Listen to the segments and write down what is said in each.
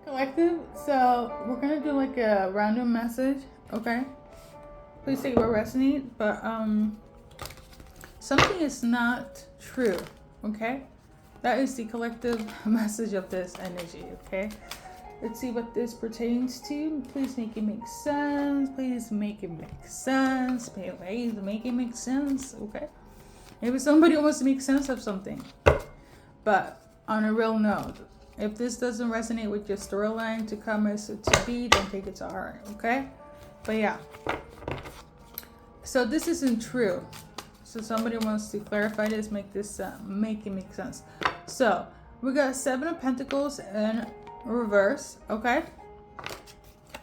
Collective, so we're gonna do like a random message, okay? Please take what resonate, but something is not true, okay? That is the collective message of this energy, okay? Let's see what this pertains to. Please make it make sense. Please make it make sense. Please make it make sense, okay? Maybe somebody wants to make sense of something. But on a real note, if this doesn't resonate with your storyline to come as to be, don't take it to heart, okay? But yeah. So this isn't true. So somebody wants to clarify this, make it make sense. So we got 7 of Pentacles in reverse, okay?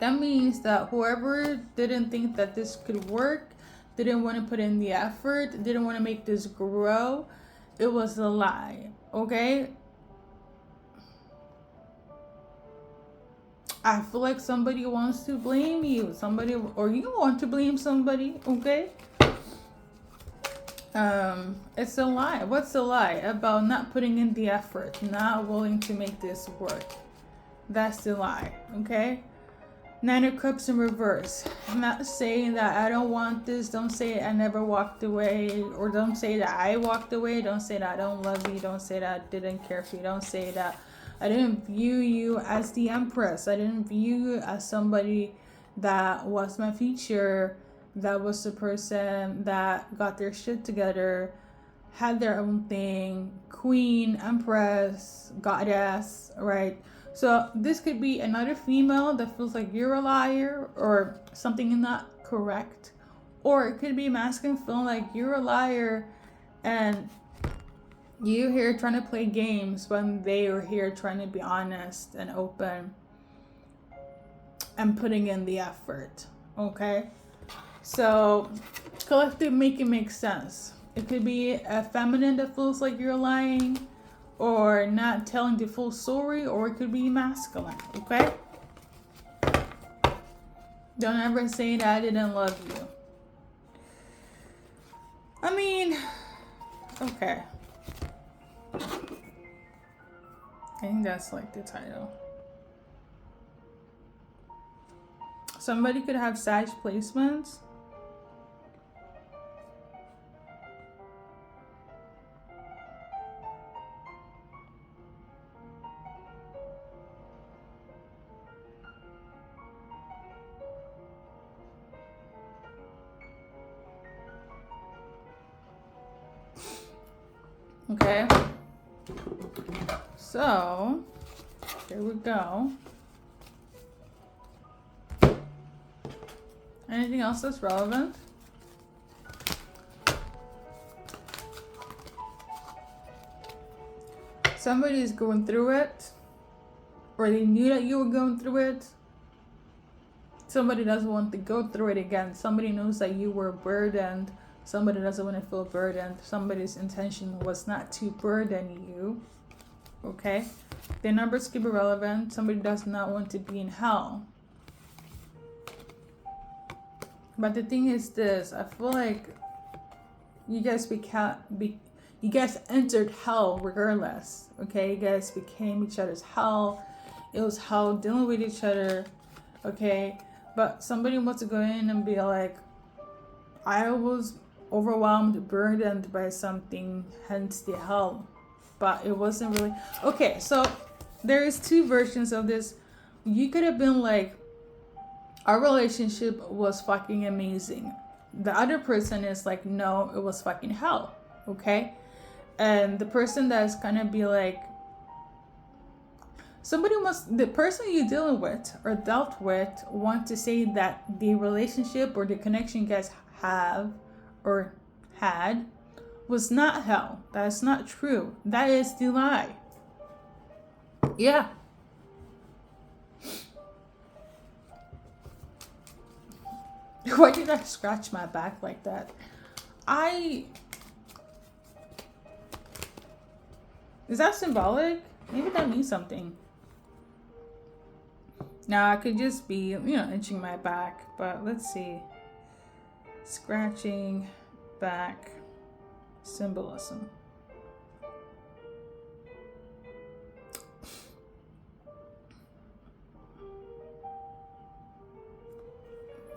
That means that whoever didn't think that this could work, didn't want to put in the effort, didn't want to make this grow, it was a lie, okay? I feel like somebody wants to blame you, somebody, or you want to blame somebody, okay? It's a lie. What's a lie? About not putting in the effort, not willing to make this work. That's the lie, okay? 9 of Cups in reverse. I'm not saying that I don't want this. Don't say I never walked away, or don't say that I walked away. Don't say that I don't love you. Don't say that I didn't care for you. Don't say that I didn't view you as the Empress. I didn't view you as somebody that was my future, that was the person that got their shit together, had their own thing, queen, empress, goddess, right? So this could be another female that feels like you're a liar or something is not correct. Or it could be masculine feeling like you're a liar and you here trying to play games when they are here trying to be honest and open and putting in the effort, okay? So collective, make it make sense. It could be a feminine that feels like you're lying or not telling the full story, or it could be masculine, okay? Don't ever say that I didn't love you. I mean, okay. I think that's like the title. Somebody could have Sag placements. Okay, so here we go. Anything else that's relevant? Somebody is going through it, or they knew that you were going through it. Somebody doesn't want to go through it again. Somebody knows that you were burdened. Somebody doesn't want to feel burdened. Somebody's intention was not to burden you. Okay? The numbers could be relevant. Somebody does not want to be in hell. But the thing is this. I feel like you guys you guys entered hell regardless. Okay? You guys became each other's hell. It was hell dealing with each other. Okay? But somebody wants to go in and be like, I was overwhelmed, burdened by something, hence the hell. But it wasn't really okay. So there is 2 versions of this. You could have been like, our relationship was fucking amazing. The other person is like, no, it was fucking hell. Okay? And the person that's gonna be like, the person you're dealing with or dealt with want to say that the relationship or the connection you guys have or had was not hell. That is not true. That is the lie. Yeah. Why did I scratch my back like that? Is that symbolic? Maybe that means something. Now I could just be, itching my back, but let's see. Scratching back symbolism.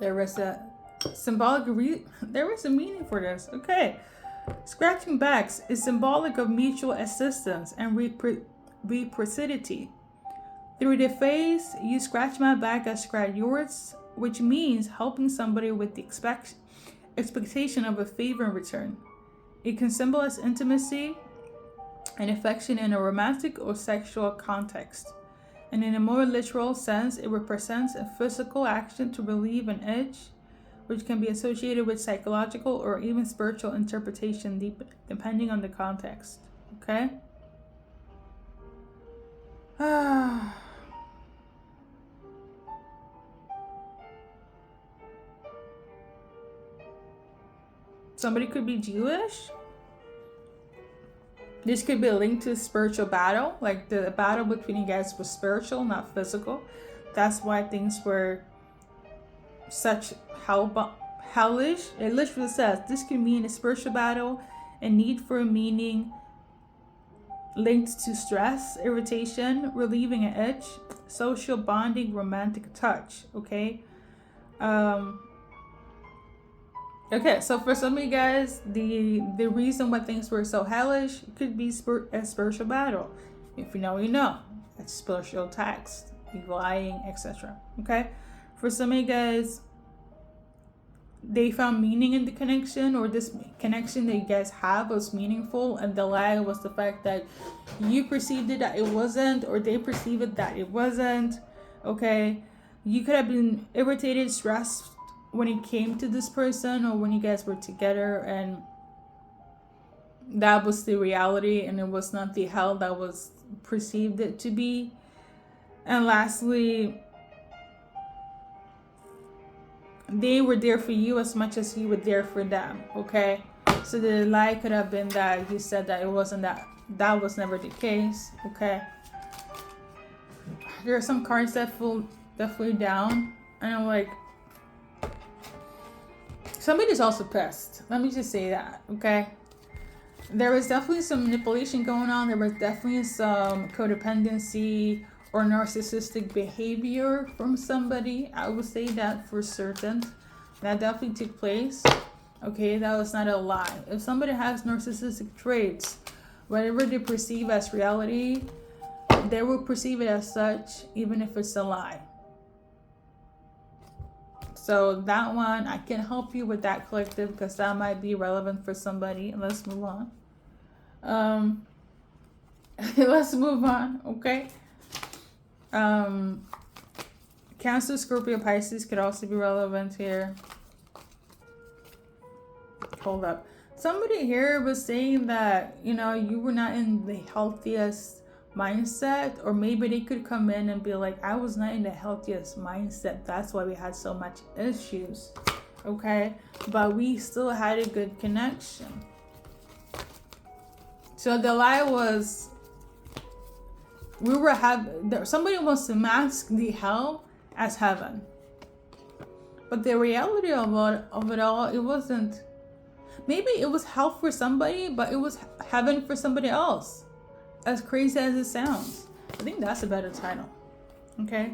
There was a there is a meaning for this. Okay. Scratching backs is symbolic of mutual assistance and reciprocity. Through the phrase, you scratch my back, I scratch yours, which means helping somebody with the expectation of a favor in return. It can symbolize intimacy and affection in a romantic or sexual context. And in a more literal sense, it represents a physical action to relieve an itch, which can be associated with psychological or even spiritual interpretation depending on the context. Okay? Somebody could be Jewish. This could be linked to a spiritual battle. Like the battle between you guys was spiritual, not physical. That's why things were such hellish. It literally says this could mean a spiritual battle, a need for a meaning linked to stress, irritation, relieving an itch, social bonding, romantic touch. Okay. Okay, so for some of you guys, the reason why things were so hellish could be a spiritual battle. If you know, you know. It's spiritual attacks, evil eyeing, etc. Okay? For some of you guys, they found meaning in the connection, or this connection that you guys have was meaningful, and the lie was the fact that you perceived it that it wasn't, or they perceived it that it wasn't. Okay? You could have been irritated, stressed, when it came to this person, or when you guys were together, and that was the reality and it was not the hell that was perceived it to be. And lastly, they were there for you as much as you were there for them. Okay, so the lie could have been that you said that it wasn't that was never the case. Okay, there are some cards that fall definitely down, and I'm like, somebody's also pissed. Let me just say that, okay? There was definitely some manipulation going on. There was definitely some codependency or narcissistic behavior from somebody. I would say that for certain. That definitely took place. Okay, that was not a lie. If somebody has narcissistic traits, whatever they perceive as reality, they will perceive it as such, even if it's a lie. So that one, I can help you with that, collective, because that might be relevant for somebody. Let's move on. Let's move on, okay? Cancer, Scorpio, Pisces could also be relevant here. Hold up. Somebody here was saying that, you know, you were not in the healthiest mindset, or maybe they could come in and be like, I was not in the healthiest mindset, that's why we had so much issues. Okay, but we still had a good connection. So the lie was, somebody wants to mask the hell as heaven, but the reality of it all, it wasn't. Maybe it was hell for somebody, but it was heaven for somebody else. As crazy as it sounds, I think that's a better title. Okay,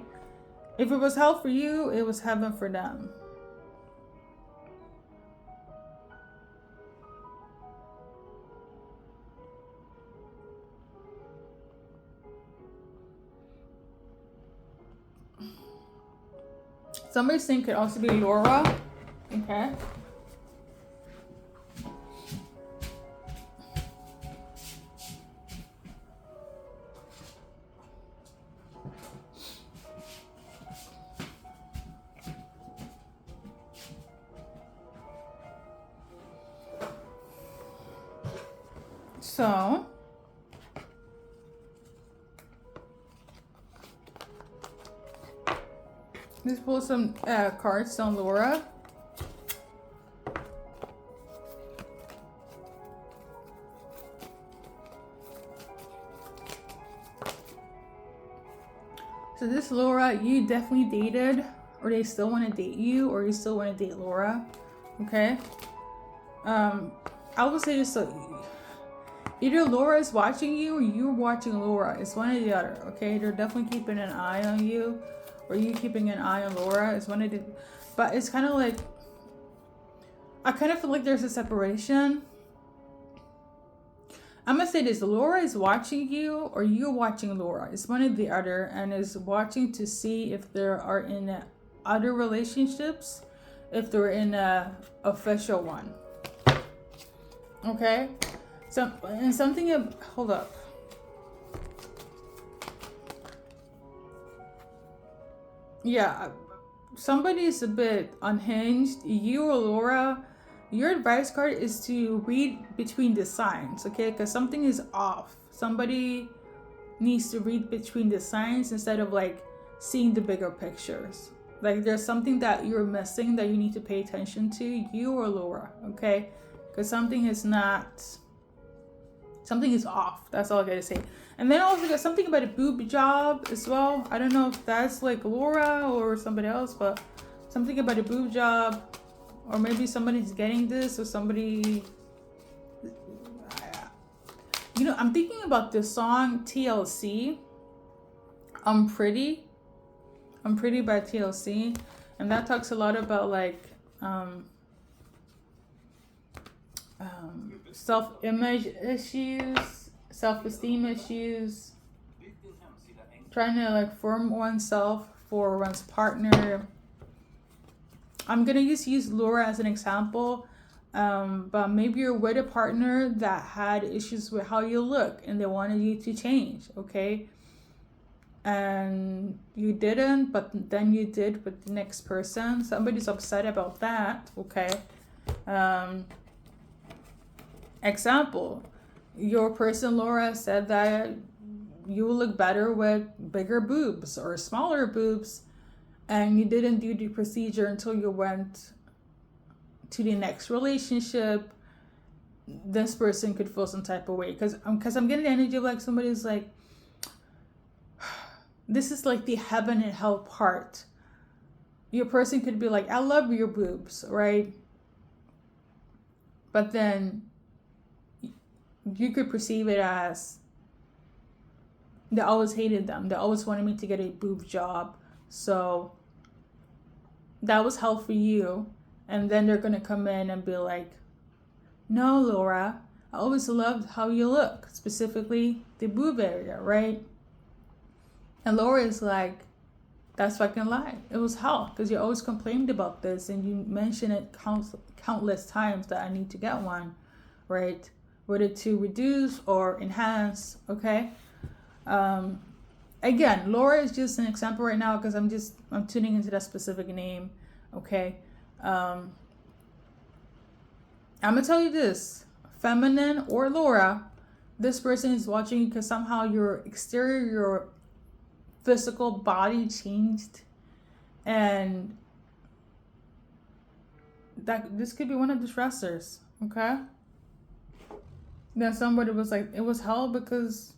if it was hell for you, it was heaven for them. Somebody's saying could also be Laura. Okay. So, let's pull some cards on Laura. So this Laura, you definitely dated, or they still want to date you, or you still want to date Laura. Okay. I would say this, so either Laura is watching you or you're watching Laura. It's one or the other. Okay, they're definitely keeping an eye on you, or you keeping an eye on Laura. It's one of the. But it's kind of like, I kind of feel like there's a separation. I'm gonna say this: Laura is watching you, or you're watching Laura. It's one or the other, and is watching to see if there are in other relationships, if they're in a official one. Okay, so and something. Hold up. Yeah, somebody's a bit unhinged. You or Laura. Your advice card is to read between the signs, okay? Because something is off. Somebody needs to read between the signs instead of like seeing the bigger pictures. Like there's something that you're missing that you need to pay attention to, you or Laura, okay? Because something is off. That's all I gotta say. And then also got something about a boob job as well. I don't know if that's like Laura or somebody else, but something about a boob job. Or maybe somebody's getting this, or somebody, you know, I'm thinking about this song TLC, I'm Pretty by TLC, and that talks a lot about like self-image issues, self-esteem issues, trying to like form oneself for one's partner. I'm gonna use Laura as an example, but maybe you're with a partner that had issues with how you look and they wanted you to change, okay? And you didn't, but then you did with the next person. Somebody's upset about that, okay? Example, your person Laura said that you look better with bigger boobs or smaller boobs, and you didn't do the procedure until you went to the next relationship. This person could feel some type of way because I'm getting the energy of like somebody's like, this is like the heaven and hell part. Your person could be like, I love your boobs, right? But then you could perceive it as they always hated them. They always wanted me to get a boob job. So that was hell for you. And then they're going to come in and be like, no, Laura, I always loved how you look, specifically the boob area, right? And Laura is like, that's fucking lie. It was hell because you always complained about this and you mentioned it countless times that I need to get one, right? Whether to reduce or enhance, okay? Again, Laura is just an example right now because I'm tuning into that specific name, okay? I'm gonna tell you this, feminine or Laura, this person is watching you because somehow your exterior, your physical body changed, and that this could be one of the stressors, okay? That somebody was like, it was hell because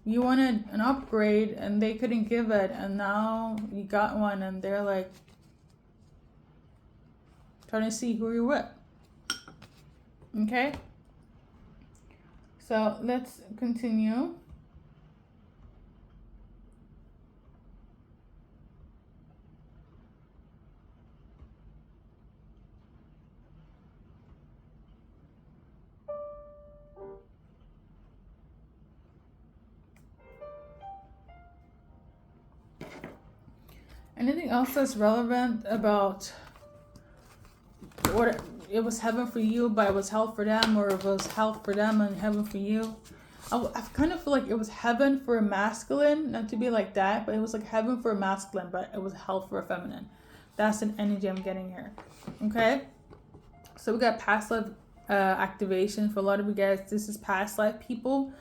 you wanted an upgrade and they couldn't give it, and now you got one and they're like trying to see who you're with. Okay? So let's continue. Anything else that's relevant about what it was heaven for you, but it was hell for them, or it was hell for them and heaven for you? I kind of feel like it was heaven for a masculine, not to be like that, but it was like heaven for a masculine, but it was hell for a feminine. That's an energy I'm getting here. Okay? So we got past life activation for a lot of you guys. This is past life people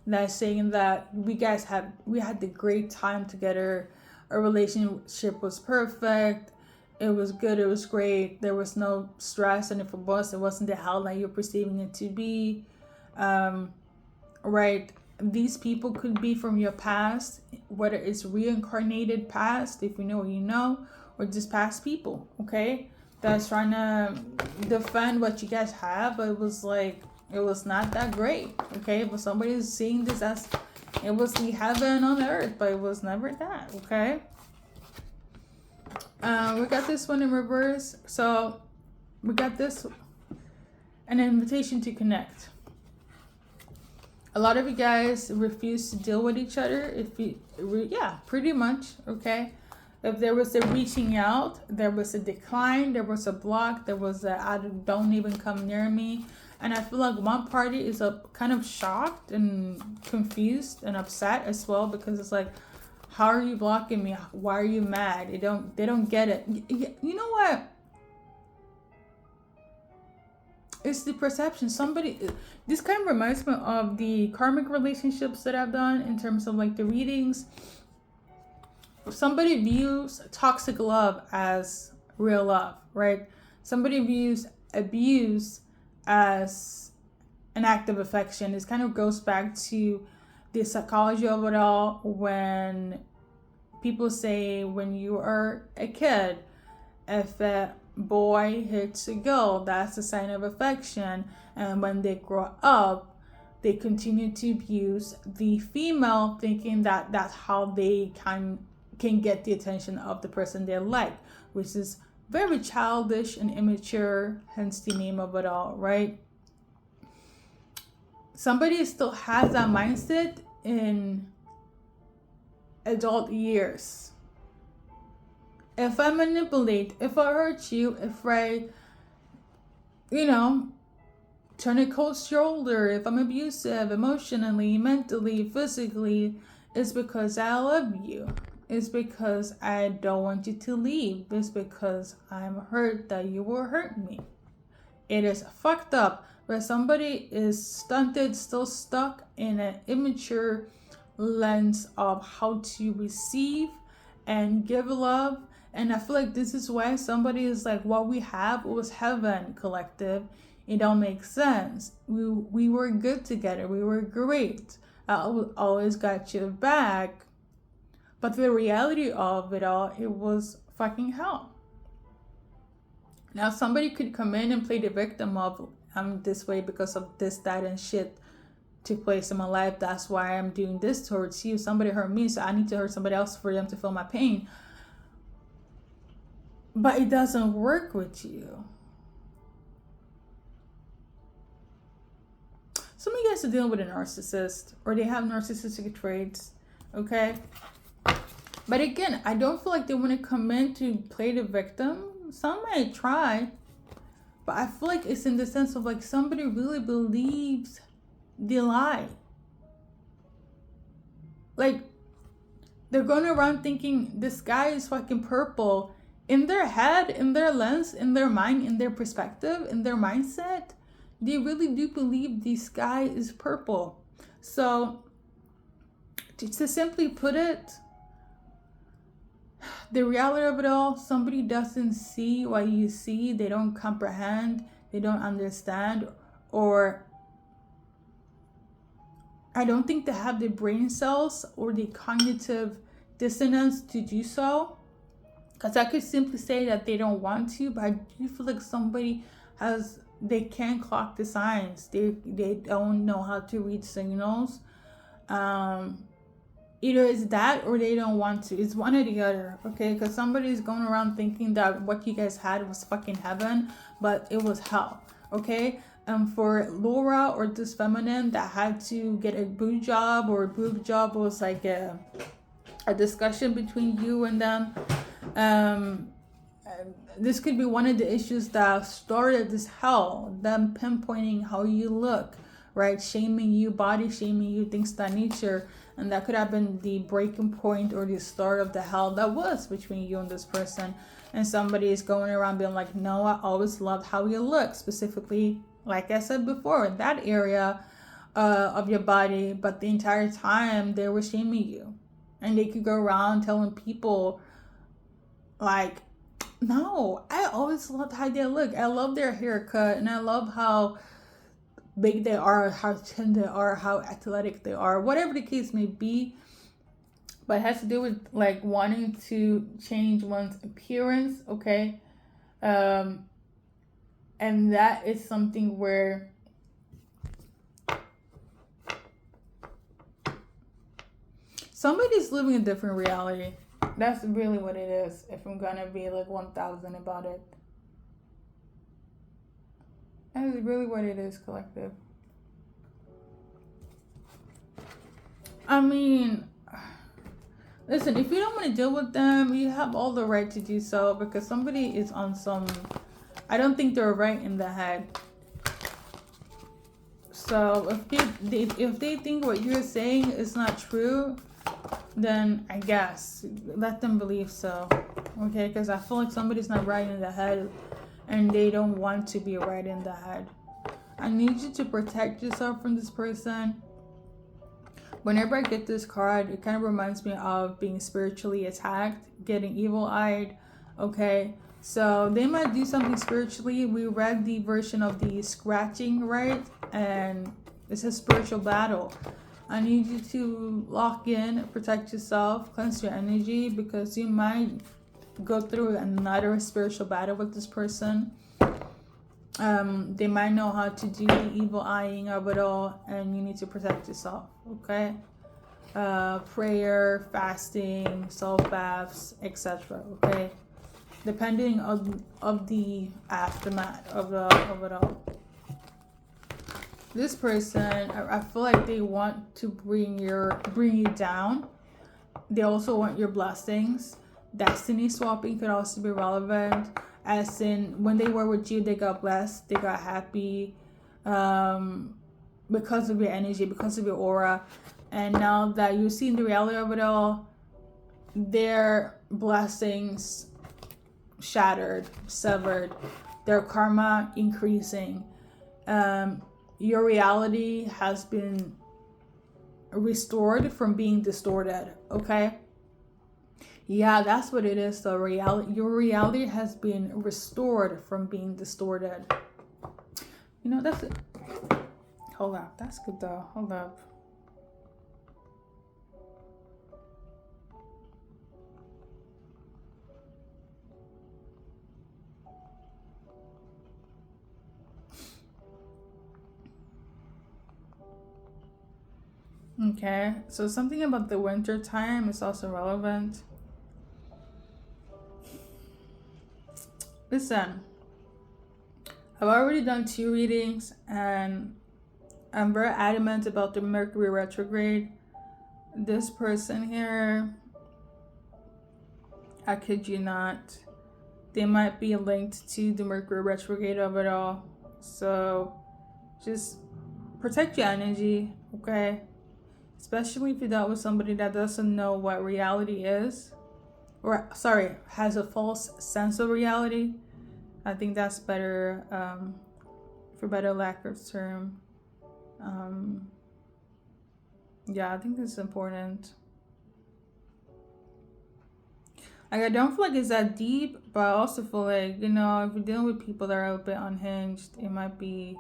that's saying that we had the great time together. Our relationship was perfect. It was good. It was great. There was no stress, and if it wasn't the hell that you're perceiving it to be. Right? These people could be from your past, whether it's reincarnated past, if you know what you know, or just past people. Okay, that's trying to defend what you guys have, but it was not that great. Okay, but somebody's seeing this as it was the heaven on earth, but it was never that. Okay. We got this one in reverse. So we got this, an invitation to connect. A lot of you guys refuse to deal with each other. If you, yeah, pretty much, okay. If there was a reaching out, there was a decline, there was a block, there was a don't even come near me. And I feel like one party is kind of shocked and confused and upset as well, because it's like, how are you blocking me? Why are you mad? They don't get it. You know what? It's the perception. This kind of reminds me of the karmic relationships that I've done in terms of like the readings. Somebody views toxic love as real love, right? Somebody views abuse as an act of affection. This kind of goes back to the psychology of it all, when people say when you are a kid, if a boy hits a girl, that's a sign of affection. And when they grow up, they continue to abuse the female, thinking that that's how they can get the attention of the person they like, which is very childish and immature, hence the name of it all, right? Somebody still has that mindset in adult years. If I manipulate, if I hurt you, if I, turn a cold shoulder, if I'm abusive emotionally, mentally, physically, it's because I love you. It's because I don't want you to leave. It's because I'm hurt that you will hurt me. It is fucked up, but somebody is stunted, still stuck in an immature lens of how to receive and give love. And I feel like this is why somebody is like, what we have was heaven, collective. It don't make sense. We were good together. We were great. I always got your back. But the reality of it all, it was fucking hell. Now somebody could come in and play the victim of, I'm this way because of this, that, and shit took place in my life. That's why I'm doing this towards you. Somebody hurt me, so I need to hurt somebody else for them to feel my pain. But it doesn't work with you. Some of you guys are dealing with a narcissist, or they have narcissistic traits, okay? But again, I don't feel like they want to come in to play the victim. Some might try, but I feel like it's in the sense of like somebody really believes the lie. Like, they're going around thinking the sky is fucking purple. In their head, in their lens, in their mind, in their perspective, in their mindset, they really do believe the sky is purple. So, to simply put it, the reality of it all, somebody doesn't see what you see. They don't comprehend. They don't understand. Or I don't think they have the brain cells or the cognitive dissonance to do so. Because I could simply say that they don't want to, but I do feel like somebody they can't clock the signs. They don't know how to read signals. Either it's that or they don't want to. It's one or the other, okay? Because somebody's going around thinking that what you guys had was fucking heaven, but it was hell, okay? And for Laura or this feminine that had to get a boob job, or a boob job was like a discussion between you and them. This could be one of the issues that started this hell, them pinpointing how you look, right? Shaming you, body shaming you, things of that nature. And that could have been the breaking point or the start of the hell that was between you and this person. And somebody is going around being like, no, I always loved how you look, specifically, like I said before, in that area of your body. But the entire time they were shaming you. And they could go around telling people like, no, I always loved how they look. I love their haircut, and I love how big they are, how thin they are, how athletic they are, whatever the case may be. But it has to do with like wanting to change one's appearance, okay? And that is something where somebody's living a different reality, That's really what it is, if I'm gonna be like 1000 about it. That is really what it is, collective. I mean, listen, if you don't want to deal with them, you have all the right to do so, because somebody is on some, I don't think they're right in the head. So if they think what you're saying is not true, then I guess let them believe so. Okay, because I feel like somebody's not right in the head and they don't want to be right in the head. I need you to protect yourself from this person. Whenever I get this card, it kind of reminds me of being spiritually attacked, getting evil-eyed. Okay, so they might do something spiritually. We read the version of the scratching, right? And it's a spiritual battle. I need you to lock in, protect yourself, cleanse your energy, because you might go through another spiritual battle with this person. They might know how to do the evil eyeing of it all, and you need to protect yourself. Okay, prayer, fasting, self baths, etc. Okay, depending of the aftermath of it all. This person, I feel like they want to bring you down. They also want your blessings. Destiny swapping could also be relevant, as in when they were with you, they got blessed, they got happy, because of your energy, because of your aura. And now that you've seen the reality of it all, their blessings shattered, severed, their karma increasing. Your reality has been restored from being distorted. Okay, yeah, that's what it is. So your reality has been restored from being distorted. You know, that's it. Hold up, that's good though. Hold up. Okay, so something about the winter time is also relevant. Listen, I've already done 2 readings, and I'm very adamant about the Mercury retrograde. This person here, I kid you not, they might be linked to the Mercury retrograde of it all. So just protect your energy, okay? Especially if you dealt with somebody that doesn't know what reality is, or sorry, has a false sense of reality. I think that's better, for better lack of term. Yeah, I think this is important. Like, I don't feel like it's that deep, but I also feel like, if you're dealing with people that are a bit unhinged, it might be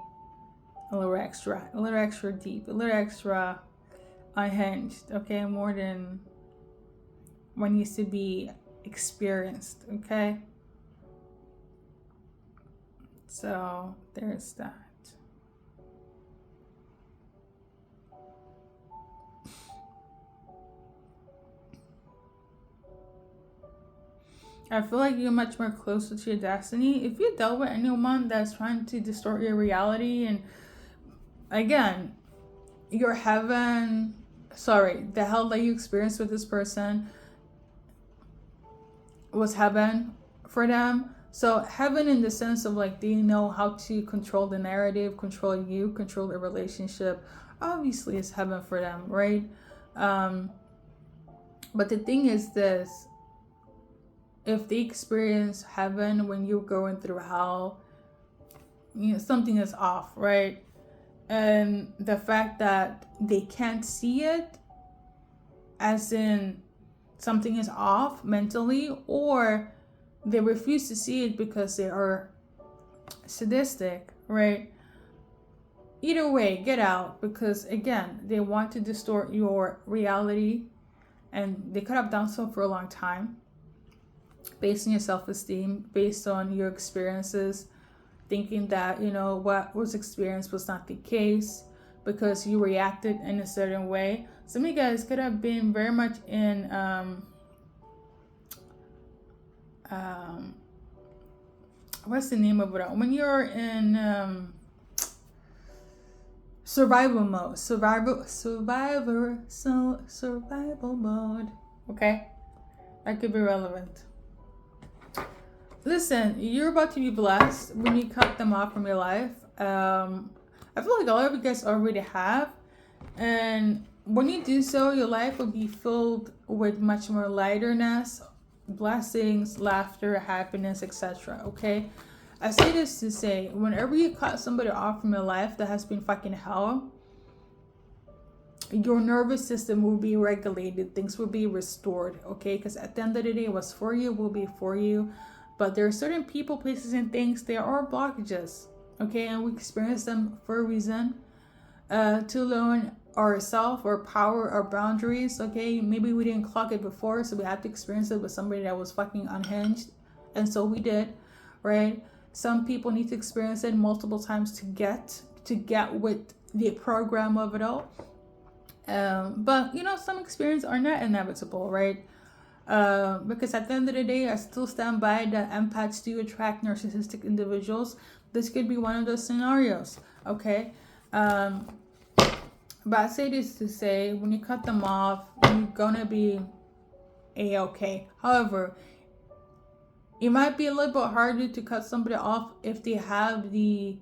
a little extra deep, a little extra unhinged, okay? More than what needs to be experienced, okay? So there's that. I feel like you're much more closer to your destiny. If you dealt with anyone that's trying to distort your reality, and again, your heaven, the hell that you experienced with this person was heaven for them. So heaven in the sense of like, they know how to control the narrative, control you, control the relationship. Obviously it's heaven for them, right? But the thing is this, if they experience heaven when you're going through hell, something is off, right? And the fact that they can't see it, as in something is off mentally, or they refuse to see it because they are sadistic, right? Either way, get out, because again, they want to distort your reality, and they could have done so for a long time, based on your self-esteem, based on your experiences, thinking that what was experienced was not the case because you reacted in a certain way. Some of you guys could have been very much in um, what's the name of it all? When you're in survival mode, survival mode. Okay, that could be relevant. Listen, you're about to be blessed when you cut them off from your life. I feel like a lot of you guys already have, and when you do so, your life will be filled with much more lighterness, blessings, laughter, happiness, etc. Okay, I say this to say, whenever you cut somebody off from your life that has been fucking hell, your nervous system will be regulated, things will be restored. Okay, because at the end of the day, what's for you will be for you. But there are certain people, places, and things, there are blockages. Okay, and we experience them for a reason, to learn ourselves, our power, our boundaries. Okay, maybe we didn't clock it before, so we had to experience it with somebody that was fucking unhinged, and so we did, right? Some people need to experience it multiple times to get with the program of it all. But you know, some experiences are not inevitable, right? Because at the end of the day, I still stand by that empaths do attract narcissistic individuals. This could be one of those scenarios, okay? But I say this to say, when you cut them off, you're gonna be a-okay. However, it might be a little bit harder to cut somebody off if they have the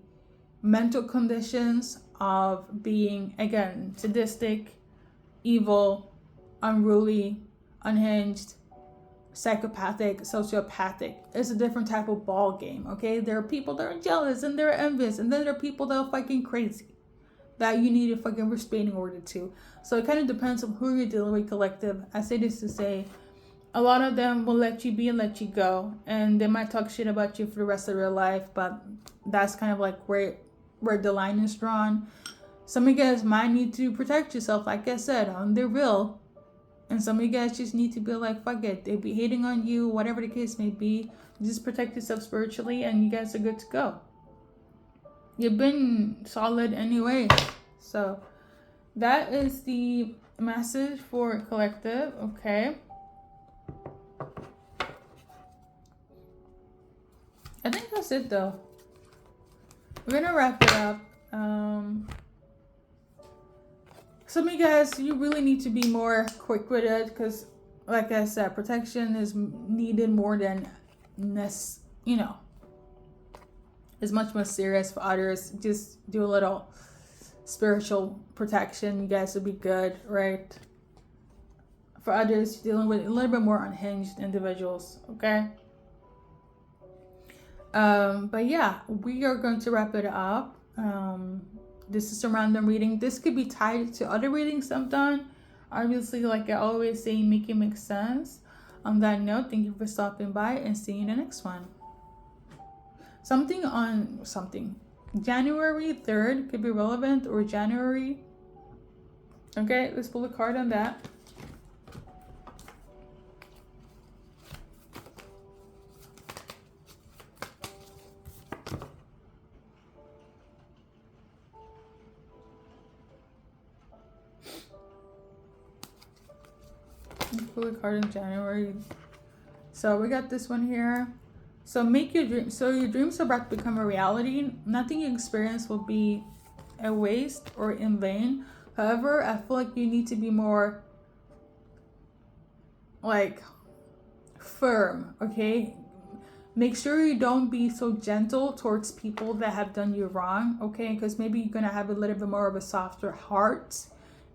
mental conditions of being, again, sadistic, evil, unruly, unhinged, psychopathic, sociopathic. It's a different type of ball game, okay? There are people that are jealous and they're envious, and then there are people that are fucking crazy that you need a fucking restraining order to. So it kind of depends on who you're dealing with, collective. I say this to say, a lot of them will let you be and let you go, and they might talk shit about you for the rest of their life, but that's kind of like where the line is drawn. Some of you guys might need to protect yourself, like I said, on their will. And some of you guys just need to be like, fuck it. They be hating on you, whatever the case may be. Just protect yourself spiritually and you guys are good to go. You've been solid anyway. So that is the message for collective, okay? I think that's it though. We're gonna wrap it up. Some of you guys, you really need to be more quick with it because, like I said, protection is needed more than it's much more serious. For others, just do a little spiritual protection. You guys will be good, right? For others, dealing with a little bit more unhinged individuals, okay? But yeah, we are going to wrap it up. This is a random reading. This could be tied to other readings I've done. Obviously, like I always say, make it make sense. On that note, thank you for stopping by and see you in the next one. January 3rd could be relevant, or January. Okay, let's pull a card on that. Pull a card in January. So we got this one here. So your dreams are about to become a reality. Nothing you experience will be a waste or in vain. However, I feel like you need to be more like firm, okay? Make sure you don't be so gentle towards people that have done you wrong, okay? Because maybe you're gonna have a little bit more of a softer heart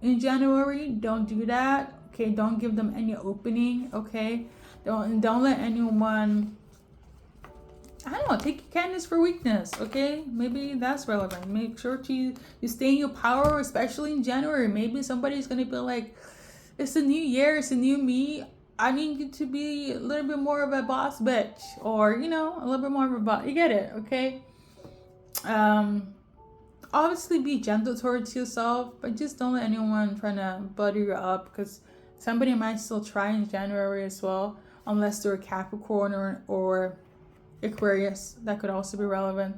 in January. Don't do that. Okay, don't give them any opening, okay? Don't let anyone, I don't know, take your kindness for weakness, okay? Maybe that's relevant. Make sure you stay in your power, especially in January. Maybe somebody's gonna be like, it's a new year, it's a new me. I need you to be a little bit more of a boss bitch, or a little bit more of a boss. You get it, okay? Obviously be gentle towards yourself, but just don't let anyone try to butter you up, because somebody might still try in January as well, unless they're a Capricorn or Aquarius. That could also be relevant,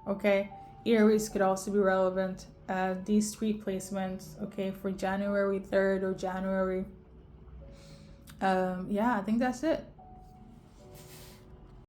okay? Aries could also be relevant. These 3 placements, okay, for January 3rd or January. Yeah, I think that's it.